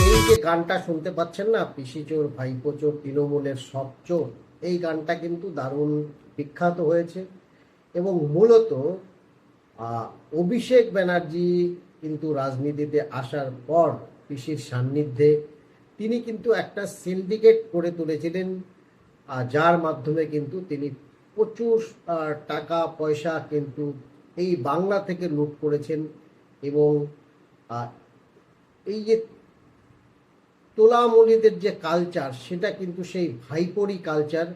এই যে গানটা শুনতে পাচ্ছেন না, পিসি চোর ভাইপো চোর তৃণমূলের সব চোর, এই গানটা কিন্তু দারুণ বিখ্যাত হয়েছে। এবং মূলত অভিষেক ব্যানার্জি কিন্তু রাজনীতিতে আসার পর পিসির সান্নিধ্যে তিনি কিন্তু একটা সিন্ডিকেট করে তুলেছিলেন, যার মাধ্যমে কিন্তু তিনি প্রচুর টাকা পয়সা কিন্তু এই বাংলা থেকে লুট করেছেন। এবং এই যে তোলামুলিদের যে কালচার, সেটা কিন্তু সেই ভাইপোরই কালচার।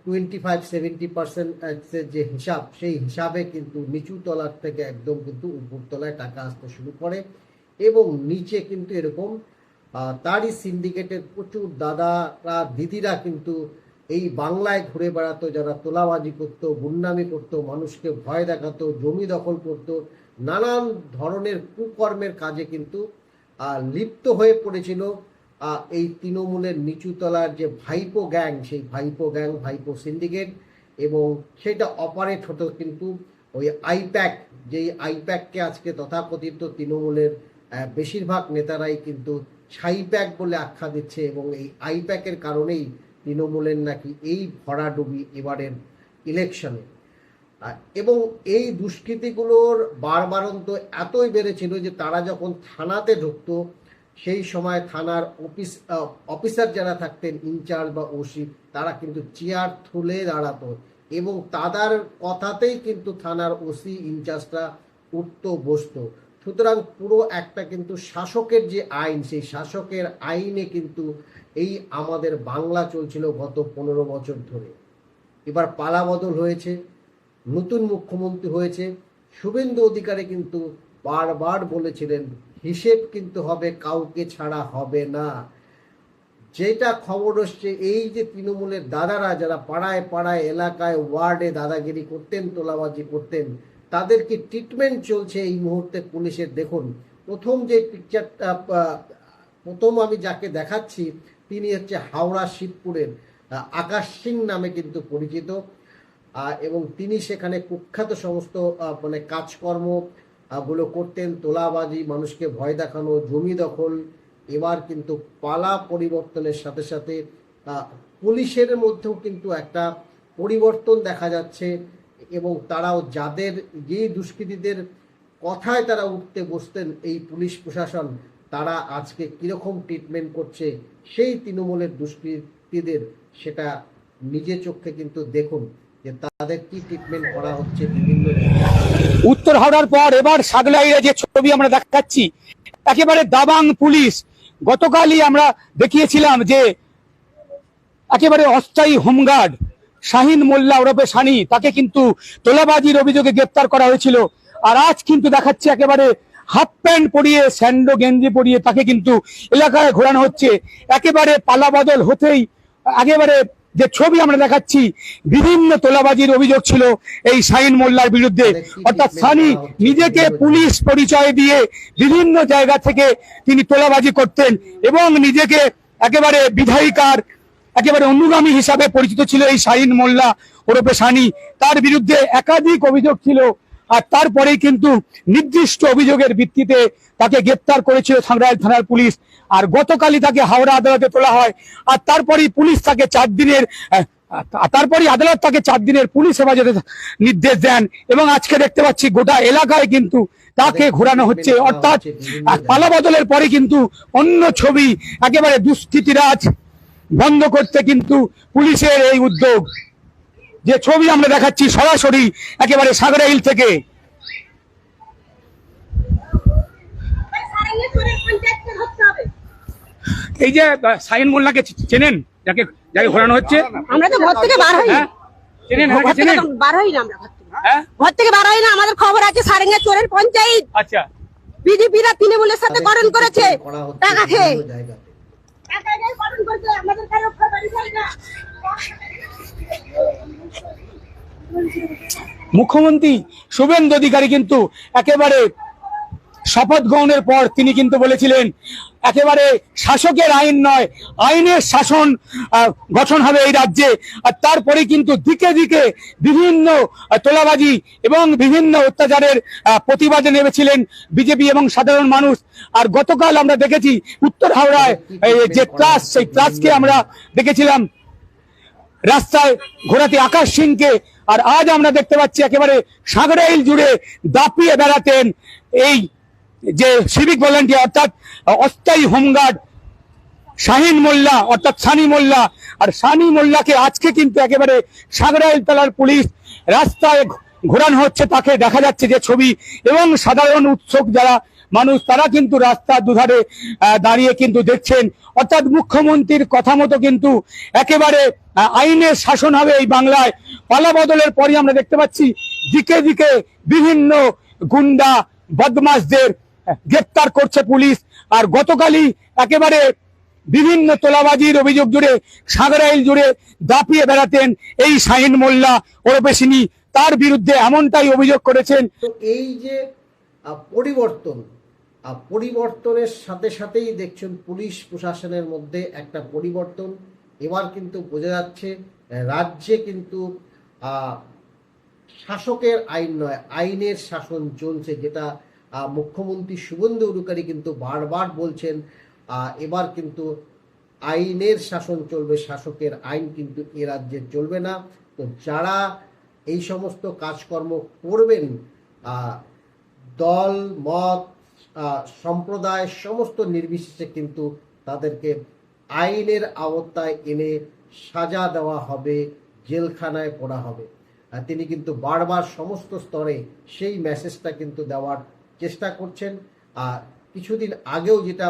25-70% যে হিসাব, সেই হিসাবে কিন্তু নিচু তলার থেকে একদম কিন্তু উপর তলায় টাকা আসতে শুরু করে। এবং নিচে কিন্তু এরকম তারই সিন্ডিকেটের প্রচুর দাদারা দিদিরা কিন্তু এই বাংলায় ঘুরে বেড়াতো, যারা তোলাবাজি করতো, গুন্ডামি করতো, মানুষকে ভয় দেখাতো, জমি দখল করতো, নানান ধরনের কুকর্মের কাজে কিন্তু লিপ্ত হয়ে পড়েছিল এই তৃণমূলের নিচুতলার যে ভাইপো গ্যাং, সেই ভাইপো গ্যাং, ভাইপো সিন্ডিকেট। এবং সেটা অপারেট হতো কিন্তু ওই আইপ্যাক, যেই আইপ্যাককে আজকে তথাকথিত তৃণমূলের বেশিরভাগ নেতারাই কিন্তু ছাইপ্যাক বলে আখ্যা দিচ্ছে। এবং এই আইপ্যাকের কারণেই তৃণমূলের নাকি এই ভরাডুবি এবারের ইলেকশনে। এবং এই দুষ্কৃতিগুলোর বারবারন্ত এতই বেড়েছিল যে তারা যখন থানাতে ঢুকতো, সেই সময় থানার অফিসার যারা থাকতেন, ইনচার্জ বা ওসি, তারা কিন্তু চেয়ার তুলে দাঁড়াতো এবং তাদের কথাতেই কিন্তু থানার ওসি ইনচার্জটা উঠতো বসতো। সুতরাং পুরো একটা কিন্তু শাসকের যে আইন, সেই শাসকের আইনে কিন্তু এই আমাদের বাংলা চলছিল গত 15 বছর ধরে। এবার পালাবদল হয়েছে, নতুন মুখ্যমন্ত্রী হয়েছে। শুভেন্দু অধিকারী কিন্তু বারবার বলেছিলেন হিসেব কিন্তু হবে, কাউকে ছাড়া হবে না। যেটা খবর আসছে, এই যে তৃণমূলের দাদারা যারা পাড়ায় পাড়ায়, এলাকায়, ওয়ার্ডে দাদাগিরি করতেন, তোলাবাজি করতেন, তাদেরকে ট্রিটমেন্ট চলছে এই মুহূর্তে পুলিশের। দেখুন, প্রথম যে পিকচারটা, প্রথম আমি যাকে দেখাচ্ছি, তিনি হচ্ছে হাওড়া শিবপুরের আকাশ সিং নামে কিন্তু পরিচিত। এবং তিনি সেখানে কুখ্যাত সমস্ত মানে কাজকর্ম গুলো করতেন, তোলাবাজি, মানুষকে ভয় দেখানো, জমি দখল। এবার কিন্তু পালা পরিবর্তনের সাথে সাথে পুলিশের মধ্যেও কিন্তু একটা পরিবর্তন দেখা যাচ্ছে। এবং তারাও যাদের, যে দুষ্কৃতীদের কথায় তারা উঠতে বসতেন এই পুলিশ প্রশাসন, তারা আজকে কিরকম ট্রিটমেন্ট করছে সেই তৃণমূলের দুষ্কৃতীদের, সেটা নিজে চোখে কিন্তু দেখুন যে তাদের কি ট্রিটমেন্ট করা হচ্ছে বিভিন্ন। উত্তর হাওড়ার পর এবার সাগলাইরে যে ছবি আমরা দেখাচ্ছি, একেবারে দাবাং পুলিশ। গতকালই আমরা দেখিয়েছিলাম যে একেবারে অস্থায়ী হোমগার্ড শাহিন মোল্লা ওরফে সানি, তাকে কিন্তু তোলাবাজির অভিযোগে গ্রেপ্তার করা হয়েছিল। আর আজ কিন্তু দেখাচ্ছে একেবারে হাফ প্যান্ট পরিয়ে, স্যান্ডো গেঞ্জি পরিয়ে তাকে কিন্তু এলাকায় ঘোরানো হচ্ছে। একেবারে পালাবদল হতেই একেবারে যে ছবি আমরা দেখাচ্ছি, বিভিন্ন তোলাবাজির অভিযোগ ছিল এই শাহিন মোল্লার বিরুদ্ধে। অর্থাৎ সানি নিজেকে পুলিশ পরিচয় দিয়ে বিভিন্ন জায়গা থেকে তিনি তোলাবাজি করতেন এবং নিজেকে একেবারে বিধায়িকার একেবারে অনুগামী হিসাবে পরিচিত ছিল এই শাহিন মোল্লা ওরফে সানি। তার বিরুদ্ধে একাধিক অভিযোগ ছিল, আর তারপরেই কিন্তু নির্দিষ্ট অভিযোগের ভিত্তিতে তাকে গ্রেপ্তার করেছিল সাংরাইল থানার পুলিশ। আর গতকালই তাকে হাওড়া আদালতে তোলা হয়। আর তারপরেই পুলিশ তাকে 4 দিনের আদালত তাকে 4 দিনের পুলিশ হেফাজতে নির্দেশ দেন। এবং আজকে দেখতে পাচ্ছি গোটা এলাকায় কিন্তু তাকে ঘোরানো হচ্ছে। অর্থাৎ পালাবদলের পরে কিন্তু অন্য ছবি, একেবারে দুষ্কৃতিরাজ বন্ধ করতে কিন্তু পুলিশের এই উদ্যোগ। যে ছবি আমরা দেখাচ্ছি সরাসরি একেবারে সাগরাইল থেকে। এই যে শাহিন মোল্লাকে চেনেন, যাকে ঘোরানো হচ্ছে? আমরা তো ঘর থেকে বার হই না। চেনেন? বার হই না, আমরা ঘর থেকে বার হই না। আমাদের খবর আছে সারেঙ্গা চোরের পঞ্চায়েত। আচ্ছা, বিজেপিরা তৃণমূলের সাথে গঠন করেছে টাকা খেয়ে। মুখ্যমন্ত্রী শুভেন্দু অধিকারী কিন্তু একেবারে শপথ গ্রহণের পর তিনি কিন্তু বলেছিলেন একেবারে শাসকের আইন নয়, আইনের শাসন গঠন হবে এই রাজ্যে। আর তারপরে কিন্তু দিকে দিকে বিভিন্ন তোলাবাজি এবং বিভিন্ন অত্যাচারের প্রতিবাদে নেমেছিলেন বিজেপি এবং সাধারণ মানুষ। আর গতকাল আমরা দেখেছি উত্তর হাওড়ায় যে ক্লাস, সেই ক্লাসকে আমরা দেখেছিলাম রাস্তায় ঘোরাতে আকাশ সিংকে। আর আজ আমরা দেখতে পাচ্ছি একেবারে সাগরাইল জুড়ে দাপিয়ে বেড়াতেন এই যে সিভিক ভলেন্টিয়ার অর্থাৎ অস্থায়ী হোমগার্ড শাহিন মোল্লা অর্থাৎ সানি মোল্লা। আর সানি মোল্লাকে আজকে কিন্তু একেবারে সাগরাইল তলার পুলিশ রাস্তায় ঘোরানো হচ্ছে, তাকে দেখা যাচ্ছে যে ছবি, এবং সাধারণ উৎসুক যারা মানুষ তারা কিন্তু রাস্তার দুধারে দাঁড়িয়ে কিন্তু দেখছেন। অর্থাৎ মুখ্যমন্ত্রীর কথা মতো কিন্তু একেবারে আইনের শাসন হবে এই বাংলায়। পালা বদলের পরই আমরা দেখতে পাচ্ছি দিকে দিকে বিভিন্ন গুন্ডা বদমাশদের গ্রেপ্তার করছে পুলিশ। আর গতকালই একেবারে বিভিন্ন তোলাবাজির অভিযোগ জুড়ে সাগরাইল জুড়ে দাপিয়ে বেড়াতেন এই শাহিন মোল্লা ওরফে সিনি, তার বিরুদ্ধে এমনটাই অভিযোগ করেছেন। তো এই যে পরিবর্তনের সাথে সাথেই দেখছেন পুলিশ প্রশাসনের মধ্যে একটা পরিবর্তন। এবার কিন্তু বোঝা যাচ্ছে রাজ্যে কিন্তু শাসকের আইন নয়, আইনের শাসন চলছে, যেটা মুখ্যমন্ত্রী শুভেন্দু অধিকারী কিন্তু বারবার বলছেন। এবার কিন্তু আইনের শাসন চলবে, শাসকের আইন কিন্তু এ রাজ্যে চলবে না। তো যারা এই সমস্ত কাজকর্ম করবেন, দল মত সম্প্রদায় সমস্ত নির্বিশেষে কিন্তু তাদেরকে আইনের আওতায় এনে সাজা দেওয়া হবে, জেলখানায় পড়া হবে। তিনি কিন্তু বারবার সমস্ত স্তরে সেই মেসেজটা কিন্তু দেওয়ার চেষ্টা করছেন। কিছুদিন আগেও যেটা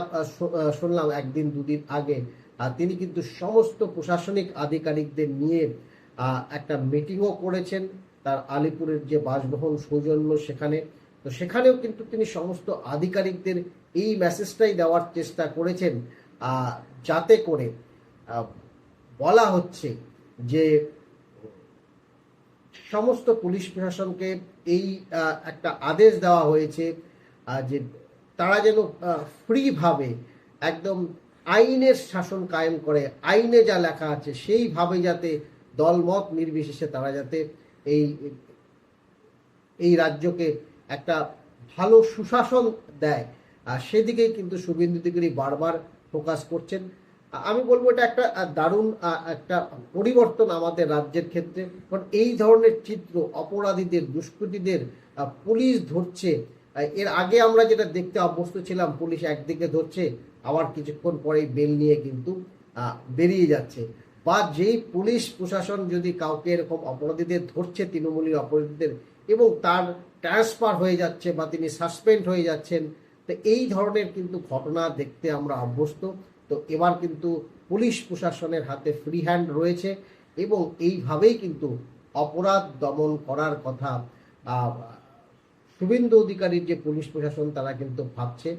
শুনলাম, একদিন দুদিন আগে তিনি কিন্তু সমস্ত প্রশাসনিক আধিকারিকদের নিয়ে একটা মিটিংও করেছেন তার আলিপুরের যে বাসভবন সৌজন্য সেখানে। তো সেখানেও কিন্তু তিনি সমস্ত আধিকারিকদের এই মেসেজটাই দেওয়ার চেষ্টা করেছেন, যাতে করে বলা হচ্ছে যে সমস্ত পুলিশ প্রশাসনকে এই একটা আদেশ দেওয়া হয়েছে যে তারা যেন ফ্রিভাবে একদম আইনের শাসন কায়েম করে, আইনে যা লেখা আছে সেইভাবে যাতে দলমত নির্বিশেষে তারা যাতে এই রাজ্যকে একটা ভালো সুশাসন দেয়, সেদিকেই কিন্তু শুভেন্দু অধিকারী বারবার ফোকাস করছেন। আমি বলবো এটা একটা দারুণ একটা পরিবর্তন আমাদের রাজ্যের ক্ষেত্রে। কারণ এই ধরনের চিত্র, অপরাধীদের, দুষ্কৃতীদের পুলিশ ধরছে, এর আগে আমরা যেটা দেখতে অভ্যস্ত ছিলাম, পুলিশ একদিকে ধরছে আবার কিছুক্ষণ পরেই বেল নিয়ে কিন্তু বেরিয়ে যাচ্ছে। বা যেই পুলিশ প্রশাসন যদি কাউকে এরকম অপরাধীদের ধরছে, তৃণমূলী অপরাধীদের, এবং তার ট্রান্সফার হয়ে যাচ্ছে বা তিনি সাসপেন্ড হয়ে যাচ্ছেন, তো এই ধরনের কিন্তু ঘটনা দেখতে আমরা অভ্যস্ত। তো এবার কিন্তু পুলিশ প্রশাসনের হাতে ফ্রি হ্যান্ড রয়েছে, এবং এইভাবেই কিন্তু অপরাধ দমন করার কথা শুভেন্দু অধিকারীর যে পুলিশ প্রশাসন তারা কিন্তু ভাবছে।